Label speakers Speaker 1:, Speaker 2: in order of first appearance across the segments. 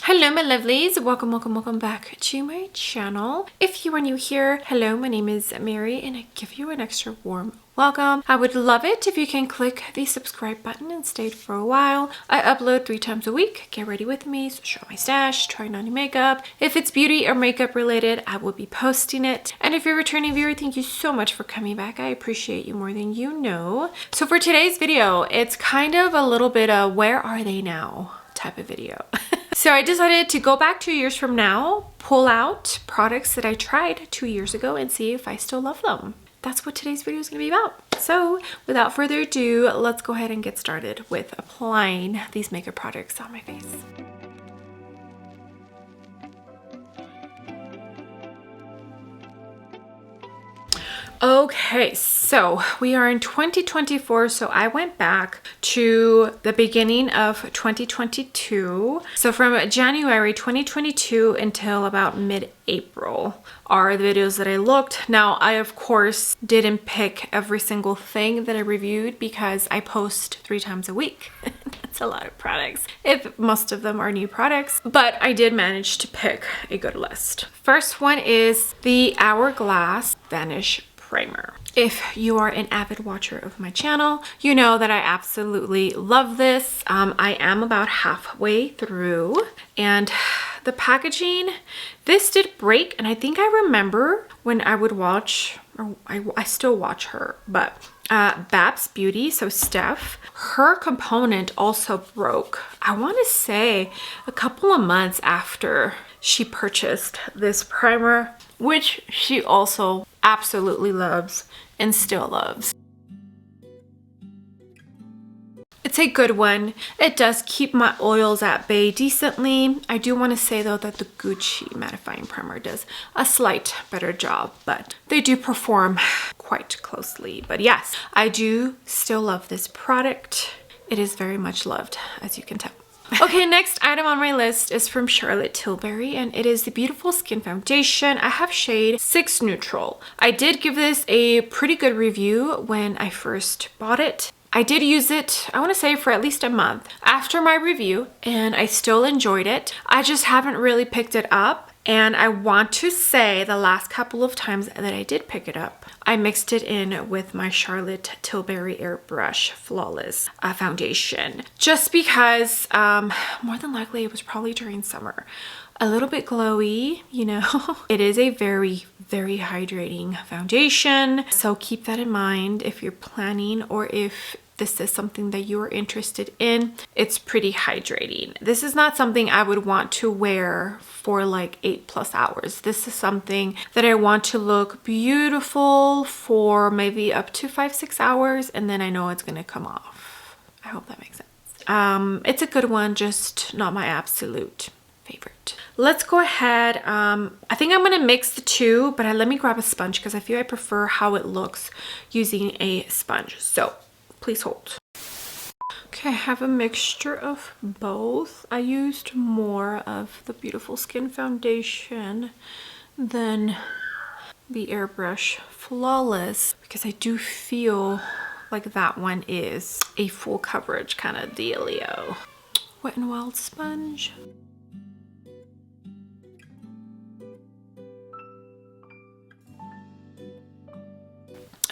Speaker 1: Hello my lovelies, welcome back to my channel. If you are new here, hello, my name is Mary and I give you an extra warm welcome. I would love it if you can click the subscribe button and stay for a while. I upload 3 times a week. Get ready with me, so show my stash, try on new makeup. If it's beauty or makeup related, I will be posting it. And if you're a returning viewer, thank you so much for coming back. I appreciate you more than you know. So for today's video, it's kind of a little bit of where are they now type of video. So I decided to go back 2 years from now, pull out products that I tried 2 years ago and see if I still love them. That's what today's video is going to be about. So without further ado, let's go ahead and get started with applying these makeup products on my face. Okay, so we are in 2024, so I went back to the beginning of 2022. So from January 2022 until about mid-April are the videos that I looked. Now, I of course didn't pick every single thing that I reviewed because I post 3 times a week. That's a lot of products, if most of them are new products, but I did manage to pick a good list. First one is the Hourglass Vanish Primer. If you are an avid watcher of my channel, you know that I absolutely love this. I am about halfway through and the packaging, this did break, and I think I remember when I would watch, or I still watch her, but Babs Beauty, so Steph, her component also broke. I want to say a couple of months after she purchased this primer, which she also absolutely loves and still loves. It's a good one. It does keep my oils at bay decently. I do want to say though that the Gucci mattifying primer does a slight better job, but they do perform quite closely. But yes, I do still love this product. It is very much loved, as you can tell. Okay, next item on my list is from Charlotte Tilbury, and it is the Beautiful Skin Foundation. I have shade 6 Neutral. I did give this a pretty good review when I first bought it. I did use it, I want to say, for at least a month after my review, and I still enjoyed it. I just haven't really picked it up. And I want to say the last couple of times that I did pick it up, I mixed it in with my Charlotte Tilbury Airbrush Flawless foundation. Just because, more than likely, it was probably during summer. A little bit glowy, you know. It is a very hydrating foundation. So keep that in mind if you're planning or if this is something that you are interested in. It's pretty hydrating. This is not something I would want to wear for like 8+ hours. This is something that I want to look beautiful for maybe up to 5-6 hours, and then I know it's gonna come off. I hope that makes sense. It's a good one, just not my absolute favorite. Let's go ahead. I think I'm gonna mix the two, but let me grab a sponge because I feel I prefer how it looks using a sponge. So please hold. Okay, I have a mixture of both. I used more of the Beautiful Skin Foundation than the Airbrush Flawless because I do feel like that one is a full coverage kind of dealio. Wet n Wild sponge.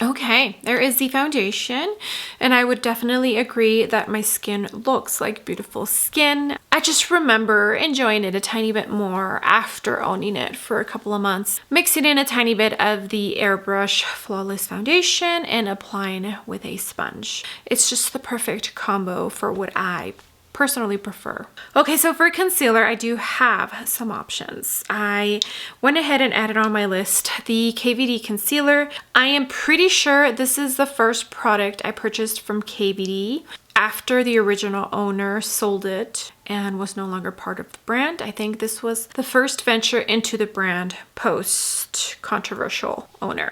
Speaker 1: Okay, there is the foundation, and I would definitely agree that my skin looks like beautiful skin. I just remember enjoying it a tiny bit more after owning it for a couple of months, mixing in a tiny bit of the Airbrush Flawless foundation and applying with a sponge. It's just the perfect combo for what I personally prefer. Okay, so for concealer, I do have some options. I went ahead and added on my list the KVD concealer. I am pretty sure this is the first product I purchased from KVD after the original owner sold it and was no longer part of the brand. I think this was the first venture into the brand post controversial owner.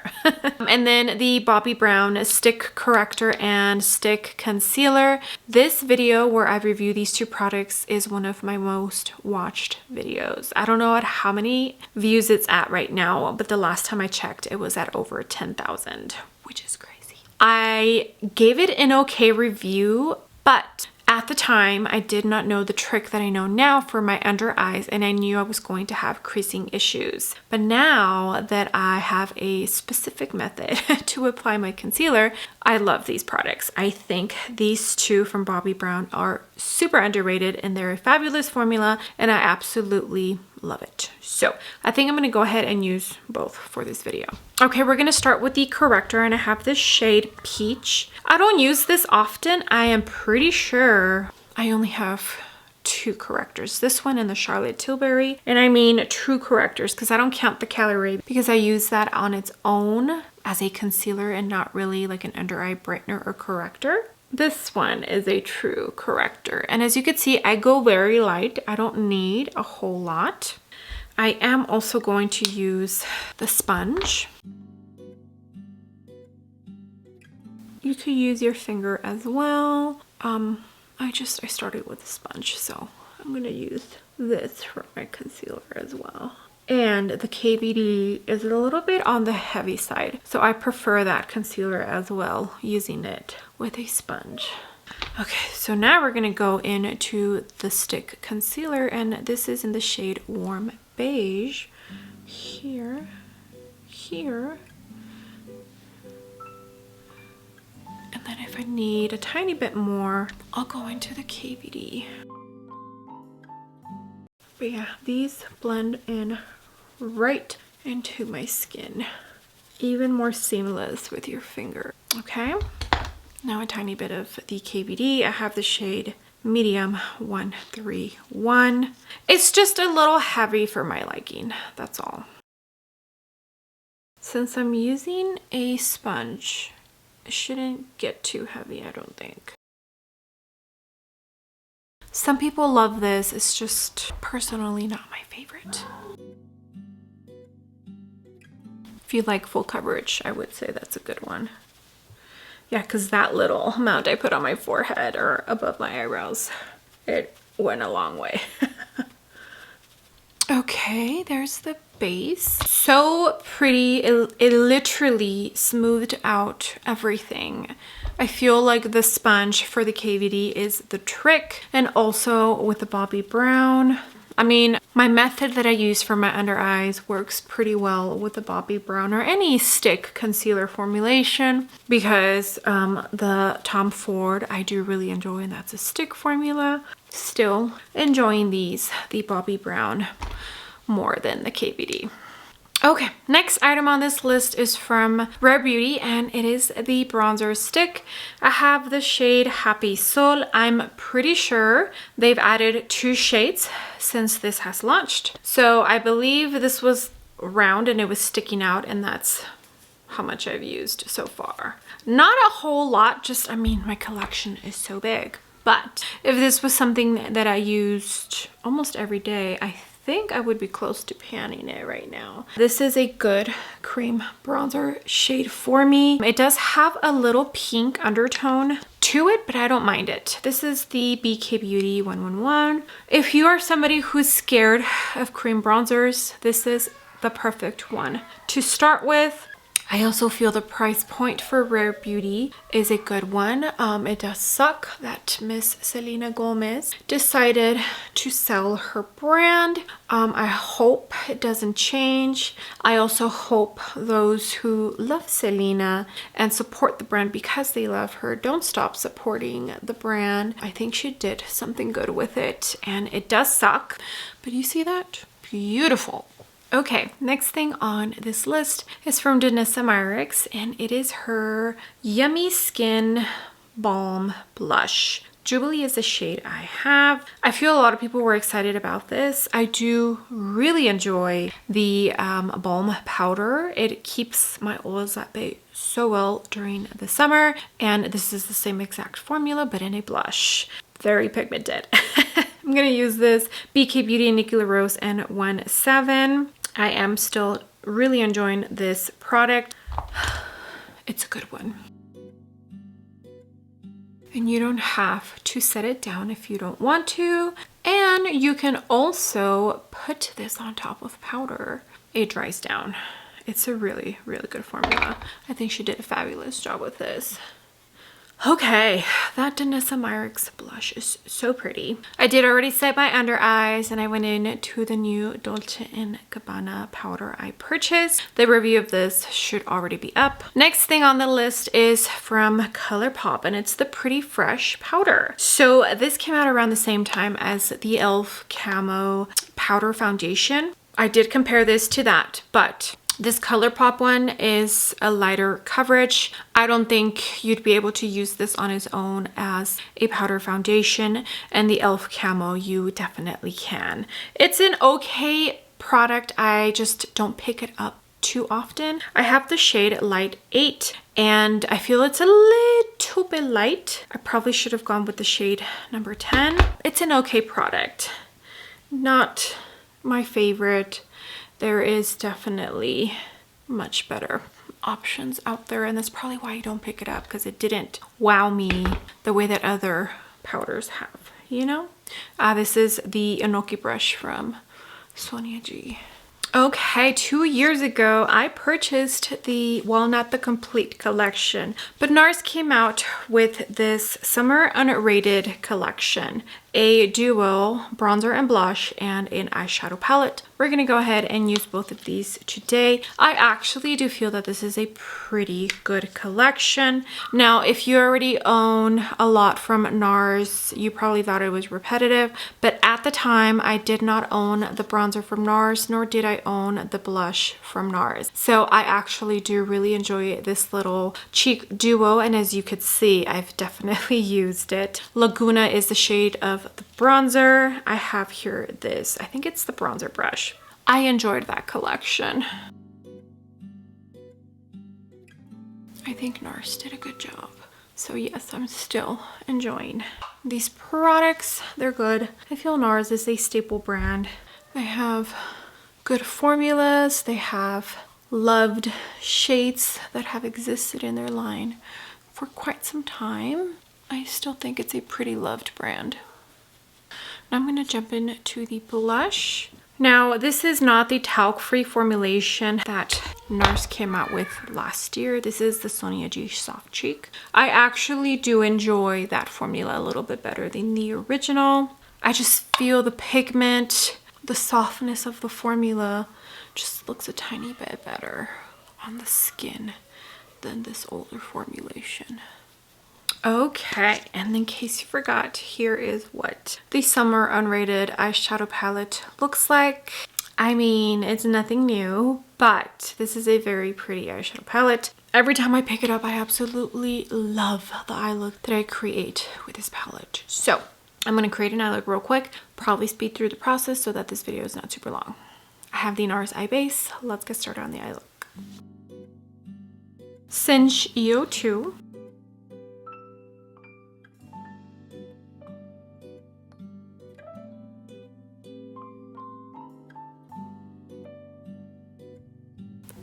Speaker 1: And then the Bobbi Brown stick corrector and stick concealer. This video where I review these 2 products is one of my most watched videos. I don't know at how many views it's at right now, but the last time I checked it was at over 10,000, which is crazy. I gave it an okay review, but at At the time, I did not know the trick that I know now for my under eyes, and I knew I was going to have creasing issues. But now that I have a specific method to apply my concealer, I love these products. I think these two from Bobbi Brown are super underrated, and they're a fabulous formula, and I absolutely love it. So I think I'm going to go ahead and use both for this video. Okay, we're going to start with the corrector, and I have this shade Peach. I don't use this often. I am pretty sure I only have 2 correctors, this one and the Charlotte Tilbury. And I mean true correctors because I don't count the calorie, because I use that on its own as a concealer and not really like an under eye brightener or corrector. This one is a true corrector, and as you can see, I go very light. I don't need a whole lot. I am also going to use the sponge. You could use your finger as well. I started with the sponge, so I'm gonna use this for my concealer as well. And the KVD is a little bit on the heavy side, so I prefer that concealer as well, using it with a sponge. Okay, so now we're gonna go into the stick concealer, and this is in the shade Warm Beige. Here. And then if I need a tiny bit more, I'll go into the KVD. But yeah, these blend in right into my skin. Even more seamless with your finger. Okay, now a tiny bit of the KVD. I have the shade Medium 131. It's just a little heavy for my liking, that's all. Since I'm using a sponge, it shouldn't get too heavy, I don't think. Some people love this. It's just personally not my favorite. If you like full coverage, I would say that's a good one. Yeah, because that little amount I put on my forehead or above my eyebrows, it went a long way. Okay, there's the base. So pretty. It literally smoothed out everything. I feel like the sponge for the KVD is the trick, and also with the Bobbi Brown. I mean, my method that I use for my under eyes works pretty well with the Bobbi Brown or any stick concealer formulation, because the Tom Ford I do really enjoy, and that's a stick formula. Still enjoying the Bobbi Brown more than the KVD. Okay, next item on this list is from Rare Beauty, and it is the bronzer stick. I have the shade Happy Soul. I'm pretty sure they've added 2 shades since this has launched. So I believe this was round and it was sticking out, and that's how much I've used so far. Not a whole lot, just, I mean, my collection is so big. But if this was something that I used almost every day, I think I would be close to panning it right now. This is a good cream bronzer shade for me. It does have a little pink undertone to it, but I don't mind it. This is the BK Beauty 111. If you are somebody who's scared of cream bronzers, this is the perfect one to start with. I also feel the price point for Rare Beauty is a good one. It does suck that Miss Selena Gomez decided to sell her brand. I hope it doesn't change. I also hope those who love Selena and support the brand because they love her don't stop supporting the brand. I think she did something good with it, and it does suck, but you see that? Beautiful. Okay, next thing on this list is from Danessa Myricks, and it is her Yummy Skin Balm Blush. Jubilee is the shade I have. I feel a lot of people were excited about this. I do really enjoy the balm powder. It keeps my oils at bay so well during the summer, and this is the same exact formula but in a blush. Very pigmented. I'm gonna use this BK Beauty Nikki LaRose N17. I am still really enjoying this product. It's a good one. And you don't have to set it down if you don't want to. And you can also put this on top of powder. It dries down. It's a really, really good formula. I think she did a fabulous job with this. Okay, that Danessa Myricks blush is so pretty. I did already set my under eyes and I went in to the new Dolce & Gabbana powder I purchased. The review of this should already be up. Next thing on the list is from ColourPop and it's the Pretty Fresh powder. So this came out around the same time as the e.l.f. Camo powder foundation. I did compare this to that, but this ColourPop one is a lighter coverage. I don't think you'd be able to use this on its own as a powder foundation, and the e.l.f. Camo you definitely can. It's an okay product. I just don't pick it up too often. I have the shade Light 8 and I feel it's a little bit light. I probably should have gone with the shade number 10. It's an okay product. Not my favorite. There is definitely much better options out there, and that's probably why you don't pick it up, because it didn't wow me the way that other powders have, you know? This is the Enoki brush from Sonia G. Okay, 2 years ago, I purchased the Walnut The Complete collection, but NARS came out with this Summer Unrated collection, a duo bronzer and blush and an eyeshadow palette. We're gonna go ahead and use both of these today. I actually do feel that this is a pretty good collection. Now, if you already own a lot from NARS, you probably thought it was repetitive, but at the time I did not own the bronzer from NARS, nor did I own the blush from NARS. So I actually do really enjoy this little cheek duo, and as you could see, I've definitely used it. Laguna is the shade of the bronzer. I have here this, I think it's the bronzer brush. I enjoyed that collection. I think NARS did a good job. So yes, I'm still enjoying these products. They're good. I feel NARS is a staple brand. They have good formulas. They have loved shades that have existed in their line for quite some time. I still think it's a pretty loved brand. Now I'm going to jump into the blush. Now, this is not the talc-free formulation that NARS came out with last year. This is the Sonia G Soft Cheek. I actually do enjoy that formula a little bit better than the original. I just feel the pigment, the softness of the formula just looks a tiny bit better on the skin than this older formulation. Okay, and in case you forgot, here is what the Summer Unrated eyeshadow palette looks like. I mean, it's nothing new, but this is a very pretty eyeshadow palette. Every time I pick it up, I absolutely love the eye look that I create with this palette. So I'm going to create an eye look real quick, probably speed through the process so that this video is not super long. I have the NARS eye base. Let's get started on the eye look. Cinch EO2.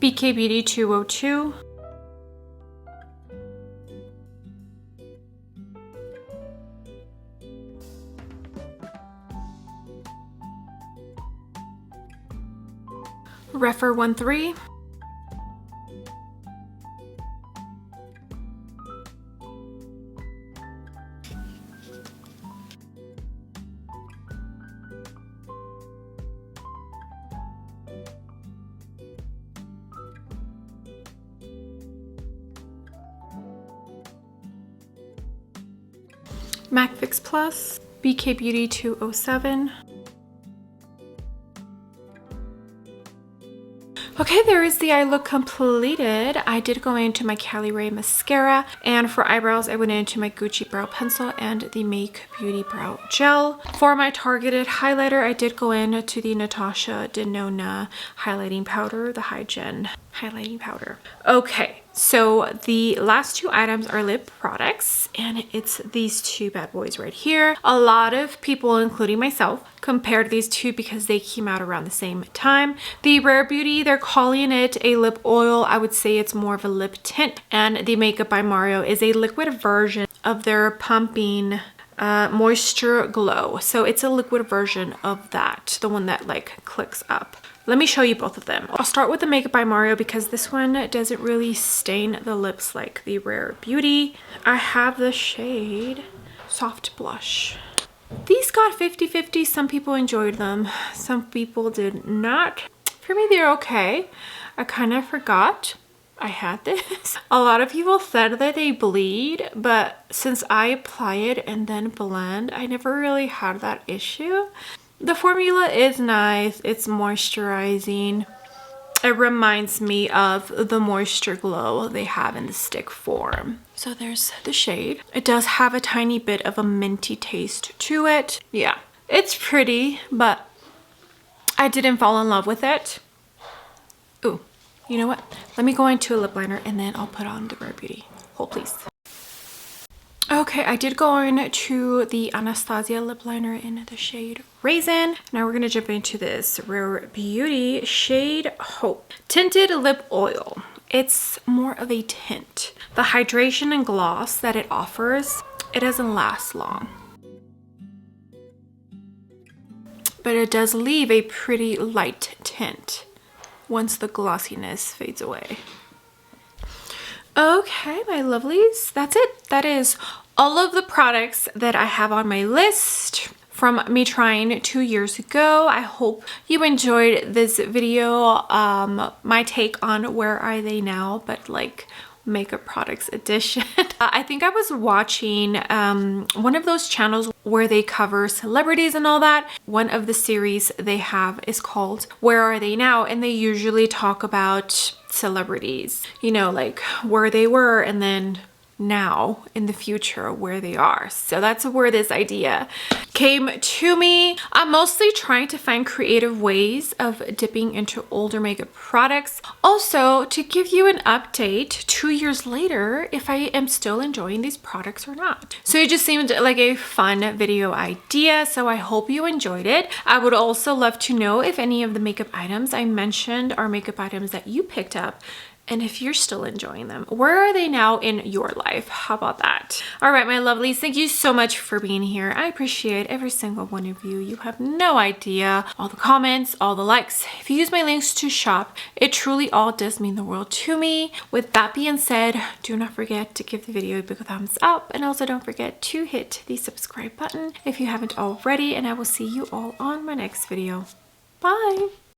Speaker 1: BK Beauty 202. Refer 13. MAC Fix Plus, BK Beauty 207. Okay, there is the eye look completed. I did go into my Cali Ray mascara, and for eyebrows, I went into my Gucci brow pencil and the Make Beauty brow gel. For my targeted highlighter, I did go into the Natasha Denona highlighting powder, the High Gen highlighting powder. Okay, so the last two items are lip products, and it's these two bad boys right here. A lot of people, including myself, compared these two because they came out around the same time. The Rare Beauty, they're calling it a lip oil. I would say it's more of a lip tint, and the Makeup by Mario is a liquid version of their pumping Moisture Glow. So it's a liquid version of that, the one that like clicks up. Let me show you both of them. I'll start with the Makeup by Mario because this one doesn't really stain the lips like the Rare Beauty. I have the shade Soft Blush. These got 50-50. Some people enjoyed them, some people did not. For me, they're okay. I kind of forgot I had this. A lot of people said that they bleed, but since I apply it and then blend, I never really had that issue. The formula is nice. It's moisturizing. It reminds me of the Moisture Glow they have in the stick form. So there's the shade. It does have a tiny bit of a minty taste to it. Yeah, it's pretty, but I didn't fall in love with it. Ooh, you know what? Let me go into a lip liner and then I'll put on the Rare Beauty. Hold please. Okay, I did go into the Anastasia lip liner in the shade Raisin. Now we're gonna jump into this Rare Beauty shade Hope. Tinted Lip Oil. It's more of a tint. The hydration and gloss that it offers, it doesn't last long. But it does leave a pretty light tint once the glossiness fades away. Okay, my lovelies, that's it. That is all of the products that I have on my list from me trying 2 years ago. I hope you enjoyed this video. My take on where are they now, but like makeup products edition. I think I was watching one of those channels where they cover celebrities and all that. One of the series they have is called Where Are They Now? And they usually talk about celebrities, you know, like where they were and then now in the future where they are. So that's where this idea came to me. I'm mostly trying to find creative ways of dipping into older makeup products. Also to give you an update 2 years later if I am still enjoying these products or not. So it just seemed like a fun video idea. So I hope you enjoyed it. I would also love to know if any of the makeup items I mentioned are makeup items that you picked up. And if you're still enjoying them, where are they now in your life? How about that? All right, my lovelies, thank you so much for being here. I appreciate every single one of you. You have no idea. All the comments, all the likes. If you use my links to shop, it truly all does mean the world to me. With that being said, do not forget to give the video a big thumbs up. And also don't forget to hit the subscribe button if you haven't already. And I will see you all on my next video. Bye.